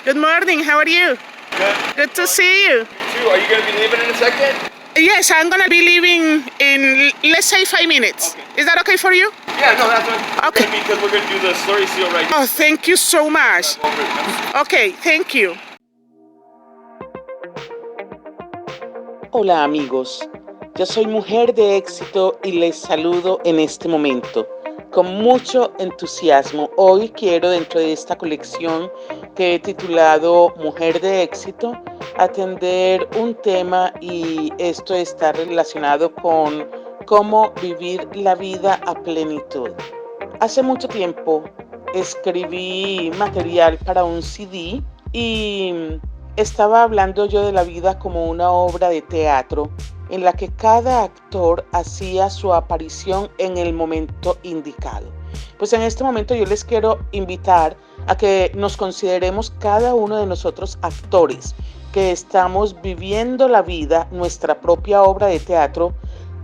Good morning. How are you? Good. Good to see you. Too. Are you going to be leaving in a second? Yes, I'm gonna be leaving in, let's say, 5 minutes. Okay. Is that okay for you? Yeah, no, that's what Okay. because we're going to do the story seal right Oh, thank you so much. over. Okay, thank you. Hola amigos, yo soy mujer de éxito y les saludo en este momento. Con mucho entusiasmo, hoy quiero dentro de esta colección que he titulado Mujer de éxito, atender un tema y esto está relacionado con cómo vivir la vida a plenitud. Hace mucho tiempo escribí material para un CD y estaba hablando yo de la vida como una obra de teatro en la que cada actor hacía su aparición en el momento indicado. Pues en este momento yo les quiero invitar a que nos consideremos cada uno de nosotros actores, que estamos viviendo la vida, nuestra propia obra de teatro,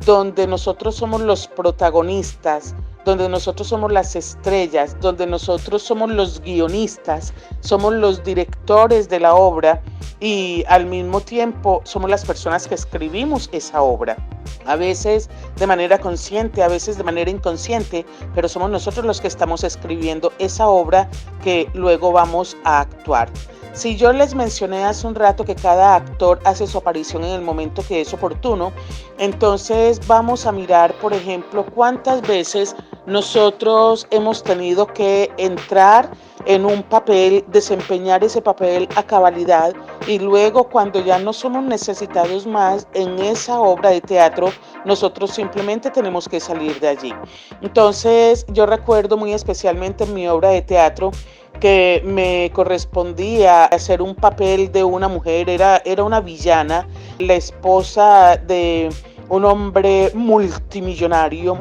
donde nosotros somos los protagonistas, donde nosotros somos las estrellas, donde nosotros somos los guionistas, somos los directores de la obra y al mismo tiempo somos las personas que escribimos esa obra. A veces de manera consciente, a veces de manera inconsciente, pero somos nosotros los que estamos escribiendo esa obra que luego vamos a actuar. Si yo les mencioné hace un rato que cada actor hace su aparición en el momento que es oportuno, entonces vamos a mirar, por ejemplo, cuántas veces nosotros hemos tenido que entrar en un papel, desempeñar ese papel a cabalidad y luego cuando ya no somos necesitados más en esa obra de teatro, nosotros simplemente tenemos que salir de allí. Entonces yo recuerdo muy especialmente en mi obra de teatro que me correspondía hacer un papel de una mujer, era una villana, la esposa de un hombre multimillonario,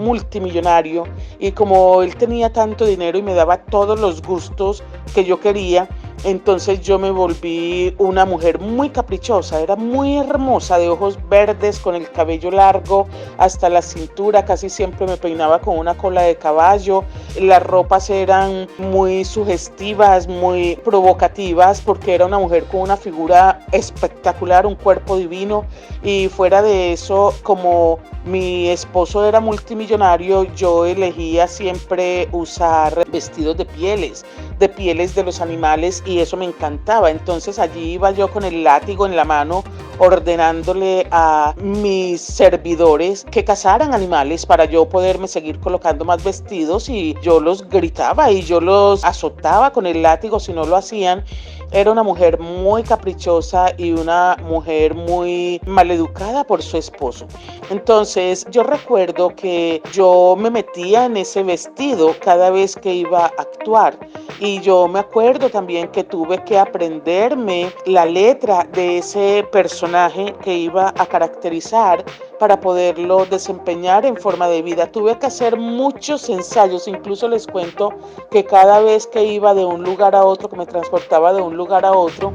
y como él tenía tanto dinero y me daba todos los gustos que yo quería, entonces yo me volví una mujer muy caprichosa, era muy hermosa, de ojos verdes, con el cabello largo hasta la cintura, casi siempre me peinaba con una cola de caballo, las ropas eran muy sugestivas, muy provocativas, porque era una mujer con una figura espectacular, un cuerpo divino, y fuera de eso, como mi esposo era multimillonario, yo elegía siempre usar vestidos de pieles de los animales y eso me encantaba. Entonces allí iba yo con el látigo en la mano ordenándole a mis servidores que cazaran animales para yo poderme seguir colocando más vestidos y yo los gritaba y yo los azotaba con el látigo si no lo hacían. Era una mujer muy caprichosa y una mujer muy maleducada por su esposo. Entonces yo recuerdo que yo me metía en ese vestido cada vez que iba a actuar y yo me acuerdo también que tuve que aprenderme la letra de ese personaje que iba a caracterizar para poderlo desempeñar en forma de vida. Tuve que hacer muchos ensayos, incluso les cuento que cada vez que iba de un lugar a otro, que me transportaba de un lugar a otro,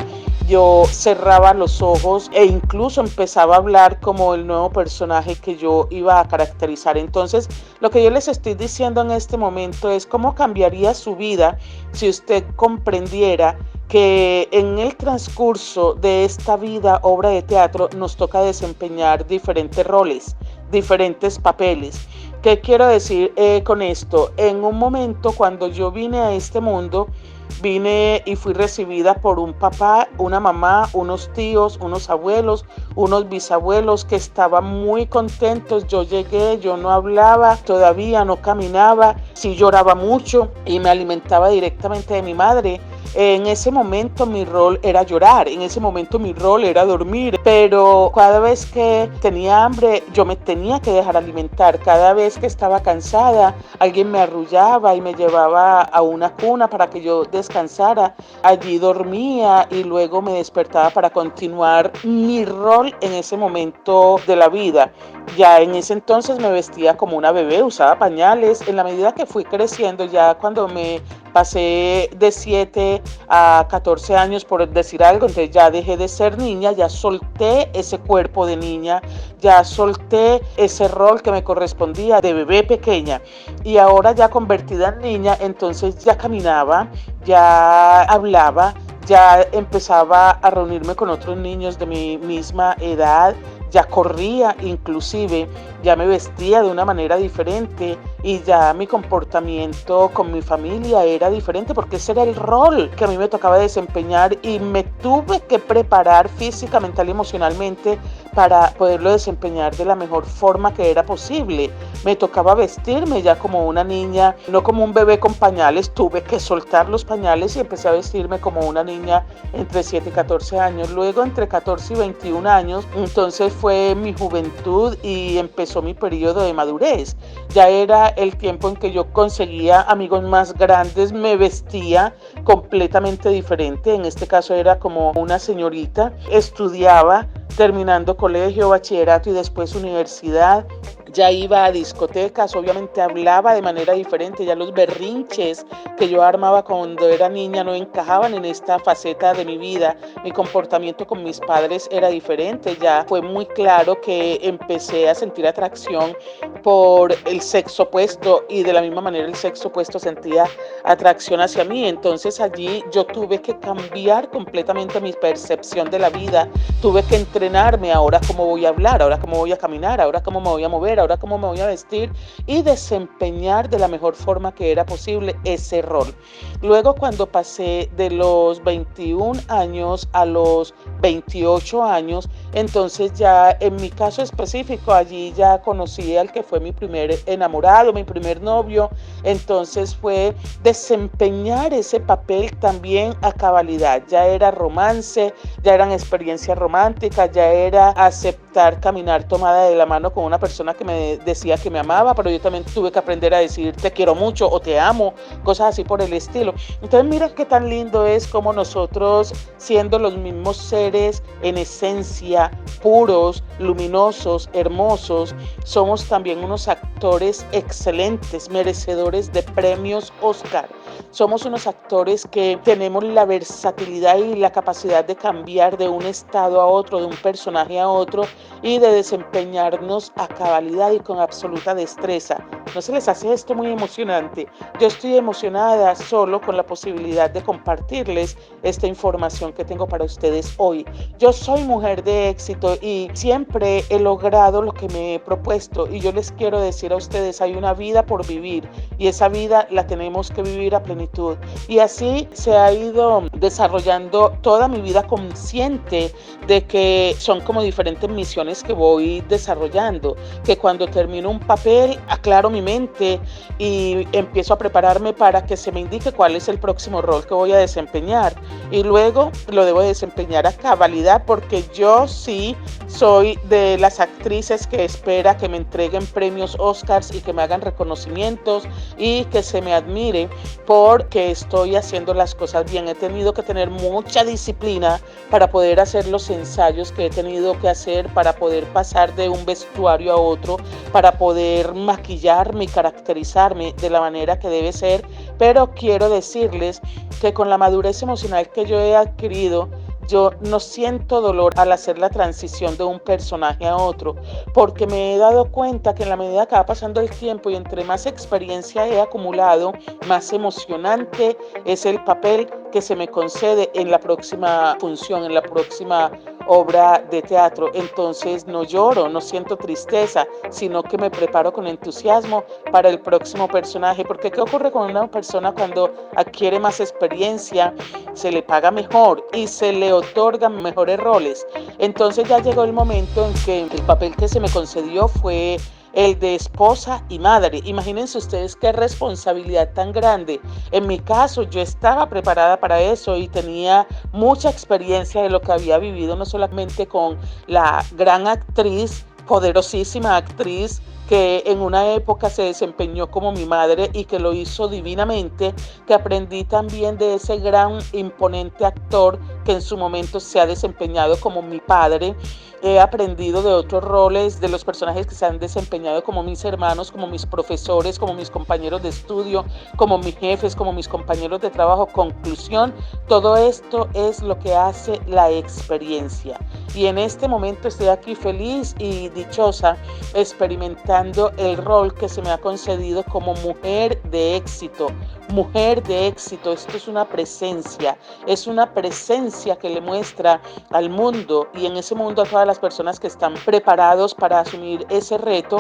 yo cerraba los ojos e incluso empezaba a hablar como el nuevo personaje que yo iba a caracterizar. Entonces, lo que yo les estoy diciendo en este momento es cómo cambiaría su vida si usted comprendiera que en el transcurso de esta vida, obra de teatro, nos toca desempeñar diferentes roles, diferentes papeles. ¿Qué quiero decir con esto? En un momento cuando yo vine a este mundo, vine y fui recibida por un papá, una mamá, unos tíos, unos abuelos, unos bisabuelos que estaban muy contentos. Yo llegué, yo no hablaba, todavía no caminaba, sí lloraba mucho y me alimentaba directamente de mi madre. En ese momento mi rol era llorar, en ese momento mi rol era dormir, pero cada vez que tenía hambre yo me tenía que dejar alimentar. Cada vez que estaba cansada alguien me arrullaba y me llevaba a una cuna para que yo descansara. Allí dormía y luego me despertaba para continuar mi rol en ese momento de la vida. Ya en ese entonces me vestía como una bebé, usaba pañales. En la medida que fui creciendo, ya cuando me pasé de 7 a 14 años, por decir algo, entonces ya dejé de ser niña, ya solté ese cuerpo de niña, ya solté ese rol que me correspondía de bebé pequeña y ahora ya convertida en niña, entonces ya caminaba, ya hablaba, ya empezaba a reunirme con otros niños de mi misma edad, ya corría inclusive, ya me vestía de una manera diferente y ya mi comportamiento con mi familia era diferente porque ese era el rol que a mí me tocaba desempeñar y me tuve que preparar física, mental y emocionalmente para poderlo desempeñar de la mejor forma que era posible. Me tocaba vestirme ya como una niña, no como un bebé con pañales, tuve que soltar los pañales y empecé a vestirme como una niña entre 7 y 14 años. Luego entre 14 y 21 años, entonces fue mi juventud y empezó mi periodo de madurez. Ya era el tiempo en que yo conseguía amigos más grandes, me vestía completamente diferente, en este caso era como una señorita, estudiaba terminando colegio, bachillerato y después universidad. Ya iba a discotecas, obviamente hablaba de manera diferente, ya los berrinches que yo armaba cuando era niña no encajaban en esta faceta de mi vida. Mi comportamiento con mis padres era diferente, ya fue muy claro que empecé a sentir atracción por el sexo opuesto y de la misma manera el sexo opuesto sentía atracción hacia mí. Entonces allí yo tuve que cambiar completamente mi percepción de la vida, tuve que entrenarme ahora cómo voy a hablar, ahora cómo voy a caminar, ahora cómo me voy a mover, ahora cómo me voy a vestir y desempeñar de la mejor forma que era posible ese rol. Luego cuando pasé de los 21 años a los 28 años, entonces ya en mi caso específico allí ya conocí al que fue mi primer enamorado, mi primer novio, entonces fue desempeñar ese papel también a cabalidad, ya era romance, ya eran experiencias románticas, ya era aceptar caminar tomada de la mano con una persona que me decía que me amaba, pero yo también tuve que aprender a decir te quiero mucho o te amo, cosas así por el estilo. Entonces mira qué tan lindo es como nosotros, siendo los mismos seres en esencia, puros, luminosos, hermosos, somos también unos actores excelentes, merecedores de premios Oscar. Somos unos actores que tenemos la versatilidad y la capacidad de cambiar de un estado a otro, de un personaje a otro y de desempeñarnos a cabalidad y con absoluta destreza. ¿No se les hace esto muy emocionante? Yo estoy emocionada solo con la posibilidad de compartirles esta información que tengo para ustedes hoy. Yo soy mujer de éxito y siempre he logrado lo que me he propuesto y yo les quiero decir a ustedes, hay una vida por vivir y esa vida la tenemos que vivir a plenitud. Y así se ha ido desarrollando toda mi vida consciente de que son como diferentes misiones que voy desarrollando, que cuando termino un papel aclaro mi mente y empiezo a prepararme para que se me indique cuál es el próximo rol que voy a desempeñar y luego lo debo desempeñar a cabalidad porque yo sí soy de las actrices que espera que me entreguen premios Oscars y que me hagan reconocimientos y que se me admire porque estoy haciendo las cosas bien. He tenido que tener mucha disciplina para poder hacer los ensayos que he tenido que hacer, para poder pasar de un vestuario a otro, para poder maquillarme y caracterizarme de la manera que debe ser, pero quiero decirles que con la madurez emocional que yo he adquirido, yo no siento dolor al hacer la transición de un personaje a otro, porque me he dado cuenta que en la medida que va pasando el tiempo y entre más experiencia he acumulado, más emocionante es el papel que se me concede en la próxima función, en la próxima obra de teatro. Entonces no lloro, no siento tristeza, sino que me preparo con entusiasmo para el próximo personaje, porque ¿qué ocurre con una persona cuando adquiere más experiencia? Se le paga mejor y se le otorgan mejores roles. Entonces ya llegó el momento en que el papel que se me concedió fue el de esposa y madre. Imagínense ustedes qué responsabilidad tan grande. En mi caso, yo estaba preparada para eso y tenía mucha experiencia de lo que había vivido, no solamente con la gran actriz, poderosísima actriz, que en una época se desempeñó como mi madre y que lo hizo divinamente, que aprendí también de ese gran imponente actor que en su momento se ha desempeñado como mi padre. He aprendido de otros roles, de los personajes que se han desempeñado como mis hermanos, como mis profesores, como mis compañeros de estudio, como mis jefes, como mis compañeros de trabajo. Conclusión, todo esto es lo que hace la experiencia. Y en este momento estoy aquí feliz y dichosa experimentando el rol que se me ha concedido como mujer de éxito, mujer de éxito. Esto es una presencia que le muestra al mundo y en ese mundo a todas las personas que están preparados para asumir ese reto,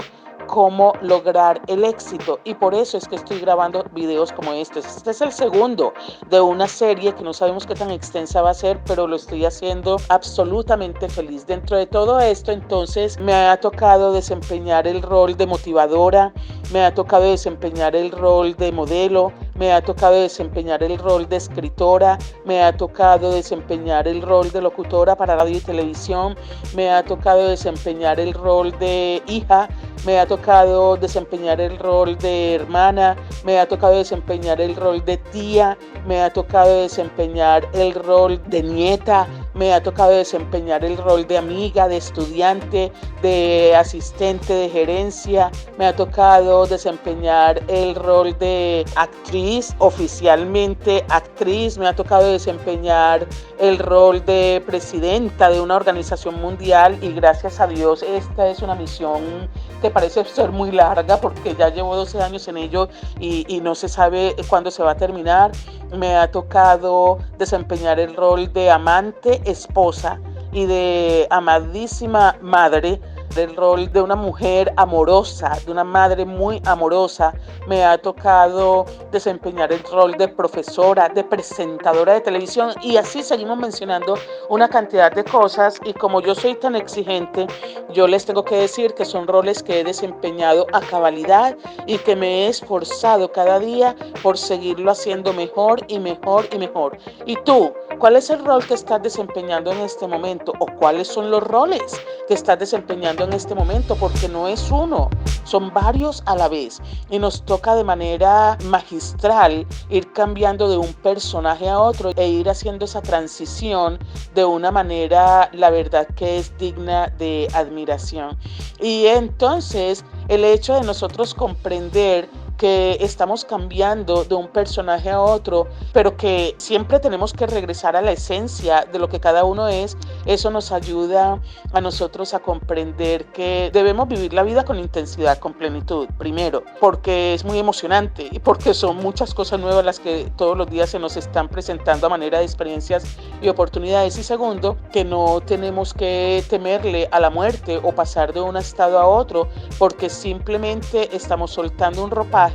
cómo lograr el éxito. Y por eso es que estoy grabando videos como este. Este es el segundo de una serie que no sabemos qué tan extensa va a ser, pero lo estoy haciendo absolutamente feliz. Dentro de todo esto, entonces, me ha tocado desempeñar el rol de motivadora, me ha tocado desempeñar el rol de modelo, me ha tocado desempeñar el rol de escritora, me ha tocado desempeñar el rol de locutora para radio y televisión, me ha tocado desempeñar el rol de hija, me ha tocado desempeñar el rol de hermana, me ha tocado desempeñar el rol de tía, me ha tocado desempeñar el rol de nieta, me ha tocado desempeñar el rol de amiga, de estudiante, de asistente de gerencia, me ha tocado desempeñar el rol de actriz, oficialmente actriz, me ha tocado desempeñar el rol de presidenta de una organización mundial y gracias a Dios esta es una misión que parece ser muy larga porque ya llevo 12 años en ello y no se sabe cuándo se va a terminar. Me ha tocado desempeñar el rol de amante, esposa y de amadísima madre, del rol de una mujer amorosa, de una madre muy amorosa. Me ha tocado desempeñar el rol de profesora, de presentadora de televisión y así seguimos mencionando una cantidad de cosas y como yo soy tan exigente, yo les tengo que decir que son roles que he desempeñado a cabalidad y que me he esforzado cada día por seguirlo haciendo mejor y mejor y mejor. ¿Y tú? ¿Cuál es el rol que estás desempeñando en este momento? ¿O cuáles son los roles que estás desempeñando en este momento? Porque no es uno, son varios a la vez. Y nos toca de manera magistral ir cambiando de un personaje a otro e ir haciendo esa transición de una manera, la verdad que es digna de admiración. Y entonces el hecho de nosotros comprender que estamos cambiando de un personaje a otro, pero que siempre tenemos que regresar a la esencia de lo que cada uno es, eso nos ayuda a nosotros a comprender que debemos vivir la vida con intensidad, con plenitud, primero, porque es muy emocionante y porque son muchas cosas nuevas las que todos los días se nos están presentando a manera de experiencias y oportunidades, y segundo, que no tenemos que temerle a la muerte o pasar de un estado a otro, porque simplemente estamos soltando un ropaje,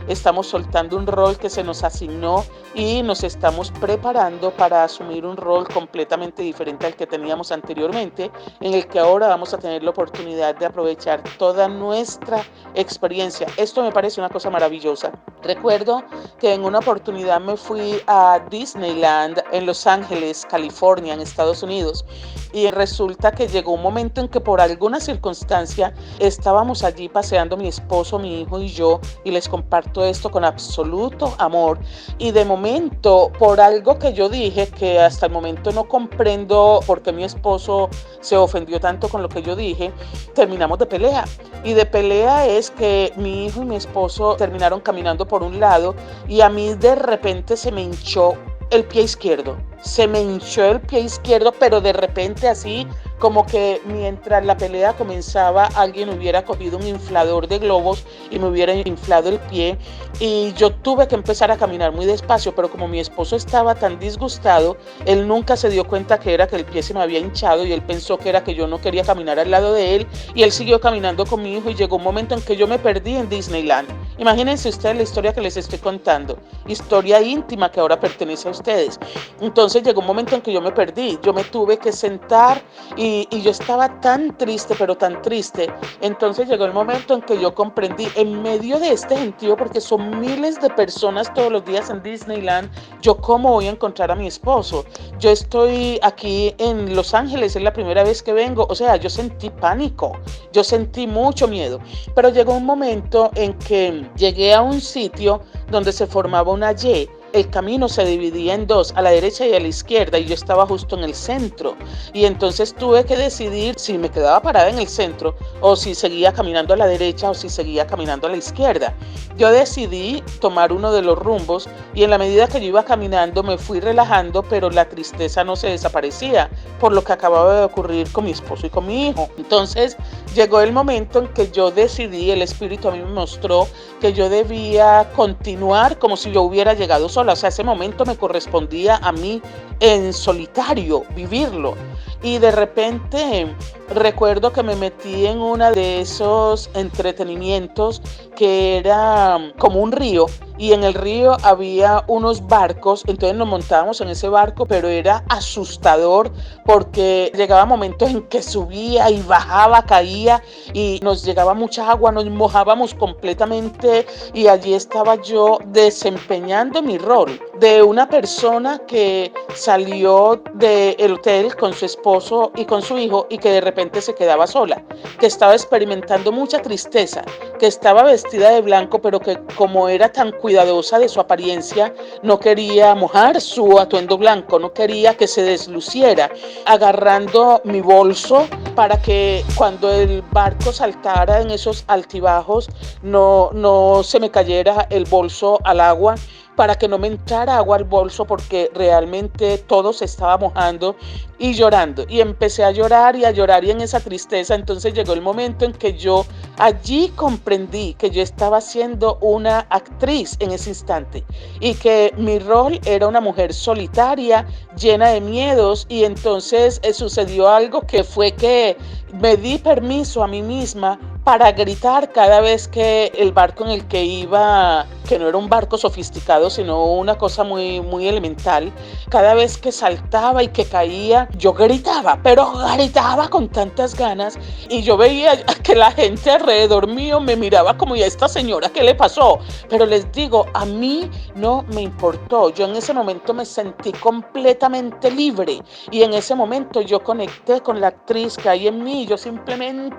estamos soltando un rol que se nos asignó y nos estamos preparando para asumir un rol completamente diferente al que teníamos anteriormente, en el que ahora vamos a tener la oportunidad de aprovechar toda nuestra experiencia. Esto me parece una cosa maravillosa. Recuerdo que en una oportunidad me fui a Disneyland en Los Ángeles, California, en Estados Unidos, y resulta que llegó un momento en que por alguna circunstancia estábamos allí paseando mi esposo, mi hijo y yo, y les comparto esto con absoluto amor, y de momento, por algo que yo dije, que hasta el momento no comprendo por qué mi esposo se ofendió tanto con lo que yo dije, terminamos de pelea. Y de pelea es que mi hijo y mi esposo terminaron caminando por un lado y a mí de repente se me hinchó el pie izquierdo. Se me hinchó el pie izquierdo, pero de repente así, como que mientras la pelea comenzaba, alguien hubiera cogido un inflador de globos y me hubiera inflado el pie. Y yo tuve que empezar a caminar muy despacio, pero como mi esposo estaba tan disgustado, él nunca se dio cuenta que era que el pie se me había hinchado y él pensó que era que yo no quería caminar al lado de él. Y él siguió caminando con mi hijo y llegó un momento en que yo me perdí en Disneyland. Imagínense ustedes la historia que les estoy contando, historia íntima que ahora pertenece a ustedes. Entonces llegó un momento en que yo me perdí, yo me tuve que sentar y yo estaba tan triste, pero tan triste. Entonces llegó el momento en que yo comprendí, en medio de este gentío, porque son miles de personas todos los días en Disneyland, yo cómo voy a encontrar a mi esposo. Yo estoy aquí en Los Ángeles, es la primera vez que vengo, o sea, yo sentí pánico, yo sentí mucho miedo, pero llegó un momento en que llegué a un sitio donde se formaba una Y. El camino se dividía en dos, a la derecha y a la izquierda, y yo estaba justo en el centro. Y entonces tuve que decidir si me quedaba parada en el centro o si seguía caminando a la derecha o si seguía caminando a la izquierda. Yo decidí tomar uno de los rumbos y en la medida que yo iba caminando me fui relajando, pero la tristeza no se desaparecía por lo que acababa de ocurrir con mi esposo y con mi hijo. Entonces llegó el momento en que yo decidí, el espíritu a mí me mostró que yo debía continuar como si yo hubiera llegado sola. O sea, ese momento me correspondía a mí en solitario, vivirlo. Y de repente recuerdo que me metí en uno de esos entretenimientos que era como un río, y en el río había unos barcos, entonces nos montábamos en ese barco, pero era asustador porque llegaba momentos en que subía y bajaba, caía y nos llegaba mucha agua, nos mojábamos completamente, y allí estaba yo desempeñando mi rol de una persona que salió del hotel con su esposo y con su hijo y que de repente se quedaba sola, que estaba experimentando mucha tristeza, que estaba vestida de blanco, pero que como era tan cuidadosa de su apariencia, no quería mojar su atuendo blanco, no quería que se desluciera, agarrando mi bolso para que cuando el barco saltara en esos altibajos no se me cayera el bolso al agua, para que no me entrara agua al bolso, porque realmente todo se estaba mojando, y llorando. Y empecé a llorar y en esa tristeza. Entonces llegó el momento en que yo allí comprendí que yo estaba siendo una actriz en ese instante y que mi rol era una mujer solitaria, llena de miedos. Y entonces sucedió algo que fue que me di permiso a mí misma para gritar cada vez que el barco en el que iba, que no era un barco sofisticado, sino una cosa muy, muy elemental, cada vez que saltaba y que caía, yo gritaba, pero gritaba con tantas ganas, y yo veía que la gente alrededor mío me miraba como, ¿y a esta señora qué le pasó? Pero les digo, a mí no me importó. Yo en ese momento me sentí completamente libre, y en ese momento yo conecté con la actriz que hay en mí. Yo simplemente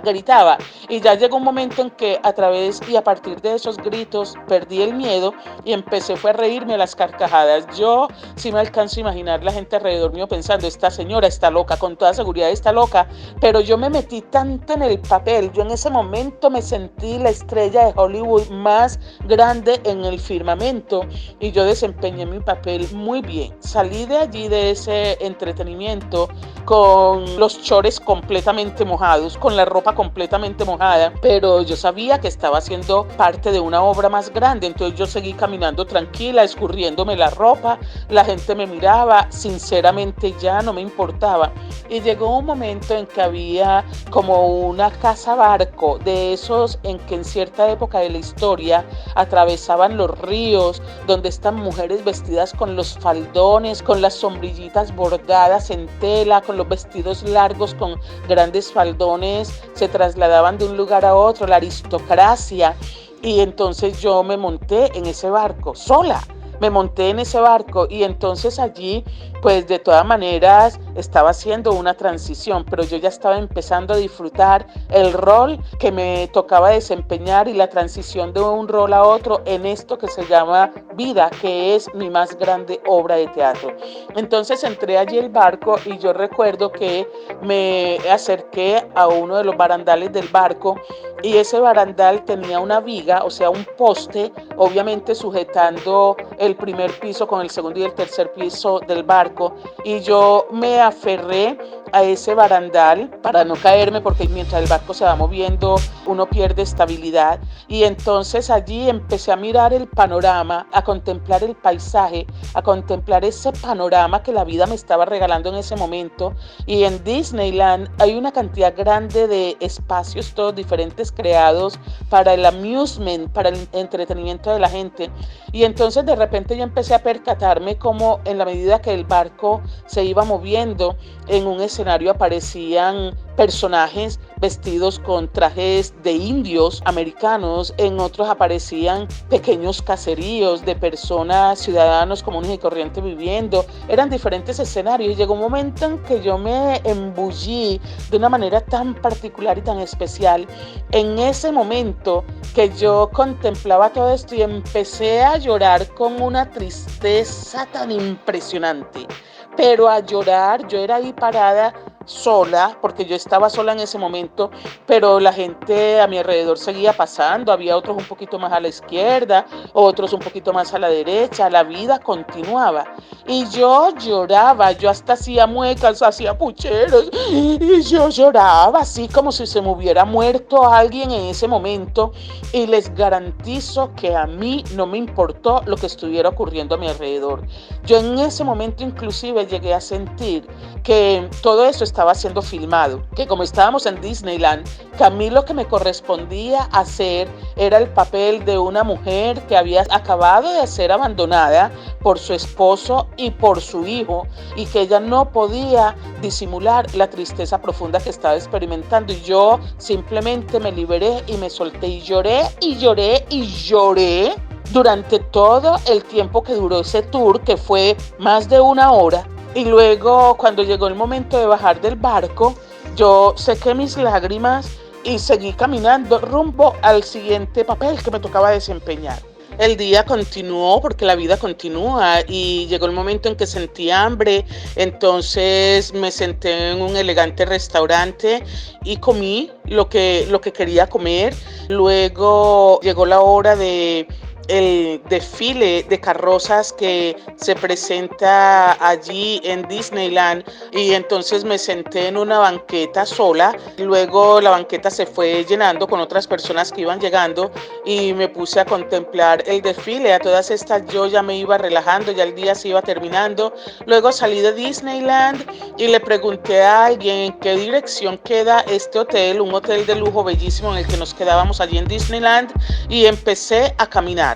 gritaba, y ya llegó un momento en que a partir de esos gritos perdí el miedo y fue a reírme a las carcajadas. Yo sí me alcanzo a imaginar la gente alrededor mío pensando, esta señora está loca, con toda seguridad está loca, pero yo me metí tanto en el papel. Yo en ese momento me sentí la estrella de Hollywood más grande en el firmamento, y yo desempeñé mi papel muy bien. Salí de allí, de ese entretenimiento, con los chores completamente mojados, con la ropa completamente mojada, pero yo sabía que estaba haciendo parte de una obra más grande. Entonces yo seguí caminando tranquila, escurriéndome la ropa, la gente me miraba, sinceramente ya no me importaba. Y llegó un momento en que había como una casa barco, de esos en que en cierta época de la historia atravesaban los ríos, donde están mujeres vestidas con los faldones, con las sombrillitas bordadas en tela, con los vestidos largos, con grandes faldones, se trasladaban de un lugar a otro, la aristocracia. Y entonces yo me monté en ese barco sola. Me monté en ese barco, y entonces allí, pues de todas maneras, estaba haciendo una transición, pero yo ya estaba empezando a disfrutar el rol que me tocaba desempeñar y la transición de un rol a otro en esto que se llama vida, que es mi más grande obra de teatro. Entonces entré allí el barco, y yo recuerdo que me acerqué a uno de los barandales del barco, y ese barandal tenía una viga, o sea, un poste, obviamente sujetando el primer piso con el segundo y el tercer piso del barco, y yo me aferré a ese barandal para no caerme, porque mientras el barco se va moviendo uno pierde estabilidad. Y entonces allí empecé a mirar el panorama, a contemplar el paisaje, a contemplar ese panorama que la vida me estaba regalando en ese momento. Y en Disneyland hay una cantidad grande de espacios todos diferentes creados para el amusement, para el entretenimiento de la gente. Y entonces de repente yo empecé a percatarme como en la medida que el barco se iba moviendo, en un escenario aparecían personajes vestidos con trajes de indios americanos, en otros aparecían pequeños caseríos de personas, ciudadanos comunes y corrientes viviendo. Eran diferentes escenarios, y llegó un momento en que yo me embullí de una manera tan particular y tan especial en ese momento, que yo contemplaba todo esto y empecé a llorar con una tristeza tan impresionante. Pero a llorar, yo era ahí parada sola, porque yo estaba sola en ese momento, pero la gente a mi alrededor seguía pasando, había otros un poquito más a la izquierda, otros un poquito más a la derecha, la vida continuaba. Y yo lloraba, yo hasta hacía muecas, hacía pucheros, y yo lloraba así como si se me hubiera muerto alguien en ese momento, y les garantizo que a mí no me importó lo que estuviera ocurriendo a mi alrededor. Yo en ese momento inclusive llegué a sentir que todo eso estaba siendo filmado, que como estábamos en Disneyland, que a mí lo que me correspondía hacer era el papel de una mujer que había acabado de ser abandonada por su esposo y por su hijo, y que ella no podía disimular la tristeza profunda que estaba experimentando. Y yo simplemente me liberé y me solté y lloré y lloré y lloré durante todo el tiempo que duró ese tour, que fue más de 1 hora. Y luego, cuando llegó el momento de bajar del barco, yo sequé mis lágrimas y seguí caminando rumbo al siguiente papel que me tocaba desempeñar. El día continuó, porque la vida continúa, y llegó el momento en que sentí hambre. Entonces me senté en un elegante restaurante y comí lo que quería comer. Luego llegó la hora de el desfile de carrozas que se presenta allí en Disneyland, y entonces me senté en una banqueta sola. Luego la banqueta se fue llenando con otras personas que iban llegando y me puse a contemplar el desfile. A todas estas yo ya me iba relajando, ya el día se iba terminando. Luego salí de Disneyland y le pregunté a alguien en qué dirección queda este hotel, un hotel de lujo bellísimo en el que nos quedábamos allí en Disneyland, y empecé a caminar.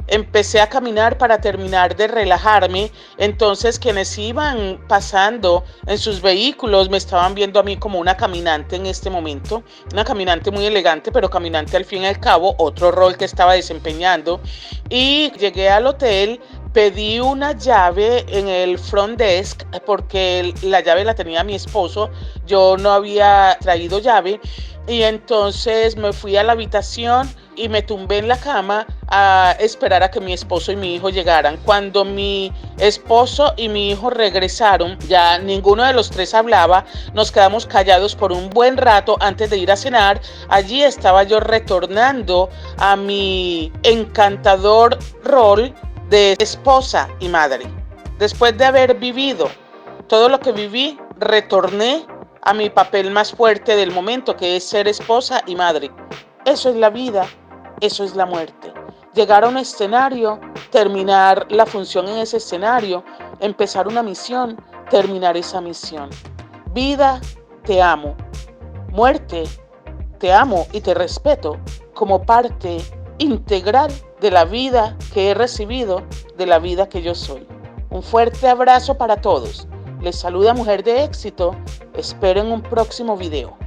Empecé a caminar para terminar de relajarme. Entonces quienes iban pasando en sus vehículos me estaban viendo a mí como una caminante en este momento, una caminante muy elegante, pero caminante al fin y al cabo, otro rol que estaba desempeñando. Y llegué al hotel, pedí una llave en el front desk porque la llave la tenía mi esposo, yo no había traído llave, y entonces me fui a la habitación y me tumbé en la cama a esperar a que mi esposo y mi hijo llegaran. Cuando mi esposo y mi hijo regresaron, ya ninguno de los tres hablaba, nos quedamos callados por un buen rato antes de ir a cenar. Allí estaba yo retornando a mi encantador rol de esposa y madre. Después de haber vivido todo lo que viví, retorné a mi papel más fuerte del momento, que es ser esposa y madre. Eso es la vida, eso es la muerte. Llegar a un escenario, terminar la función en ese escenario, empezar una misión, terminar esa misión. Vida, te amo. Muerte, te amo y te respeto como parte integral de la vida que he recibido, de la vida que yo soy. Un fuerte abrazo para todos. Les saluda Mujer de Éxito. Esperen un próximo video.